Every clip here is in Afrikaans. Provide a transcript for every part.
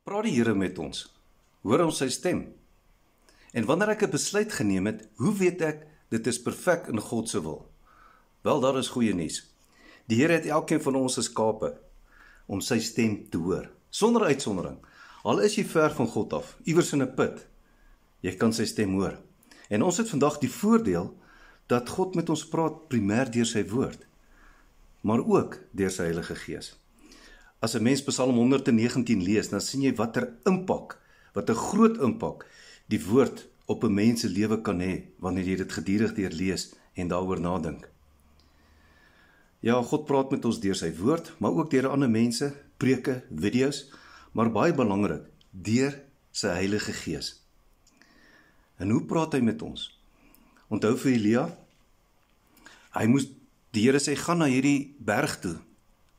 praat die Here met ons, hoor ons sy stem. En wanneer ek 'n besluit geneem het, hoe weet ek dit is perfek in God se wil? Wel, daar is goeie nuus. Die Here het elkeen van ons geskape om sy stem te hoor, sonder uitsondering. Al is jy ver van God af, iewers in 'n put, jy kan sy stem hoor. En ons het vandag die voordeel dat God met ons praat primêr deur sy woord, maar ook deur sy Heilige Gees. As 'n mens Psalm 119 lees, dan sien jy wat 'n groot impak die woord op 'n mens se lewe kan hê, wanneer jy dit gedurig deurlees en daaroor nadink. Ja, God praat met ons deur sy woord, maar ook deur ander mense, preke, video's, maar baie belangrik, deur sy Heilige Gees. En hoe praat hy met ons? Onthou vir Elia, die Here sê, gaan na hierdie berg toe,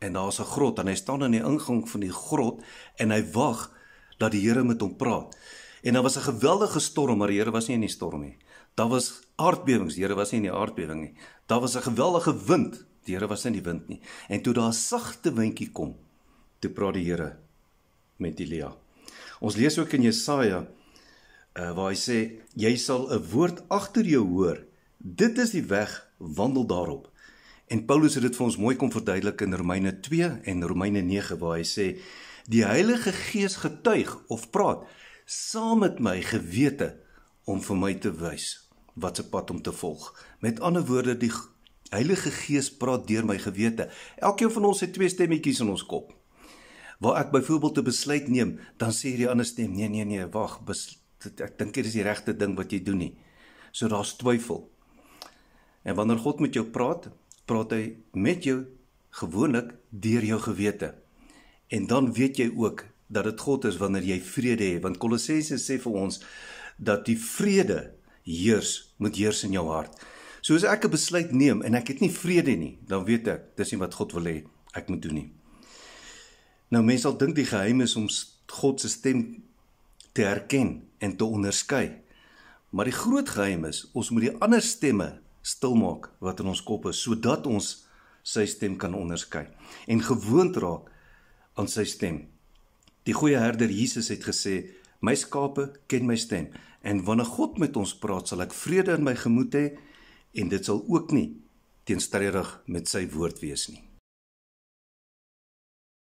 en daar is 'n grot, en hy staan aan die ingang van die grot, en hy wag dat die Here met hom praat. En daar was 'n geweldige storm, maar die Here was nie in die storm nie. Daar was aardbewings, die Here was nie in die aardbewing nie. Daar was 'n geweldige wind, die Here was nie in die wind nie. En toe daar 'n sagte windjie kom, toe praat die Here met Elia. Ons lees ook in Jesaja, waar hy sê, jy sal 'n woord agter jou hoor, dit is die weg, wandel daarop. En Paulus het dit vir ons mooi kom verduidelik in Romeine 2 en Romeine 9, waar hy sê, die Heilige Gees getuig of praat, saam met my gewete, om vir my te wys, wat se pad om te volg. Met ander woorde, die Heilige Gees praat deur my gewete. Elkeen van ons het 2 stemmetjies in ons kop. Waar ek byvoorbeeld 'n besluit neem, dan sê die ander stem, nee, wag, ek dink dit is die regte ding wat jy doen nie. So daar's twyfel. En wanneer God met jou praat, praat hy met jou gewoonlik deur jou gewete. En dan weet jy ook dat dit God is wanneer jy vrede het, want Kolossense sê vir ons dat die vrede moet heers in jou hart. So as ek 'n besluit neem en ek het nie vrede nie, dan weet ek, dis nie wat God wil hê ek moet doen nie. Nou mense sal dink die geheim is om God se stem te herken en te onderskei. Maar die groot geheim is, ons moet die ander stemme stilmaak wat in ons kop is, sodat ons sy stem kan onderskei en gewoond raak aan sy stem. Die goeie herder Jesus het gesê, my skape ken my stem, en wanneer God met ons praat, sal ek vrede in my gemoed hê, en dit sal ook nie teenstrydig met sy woord wees nie.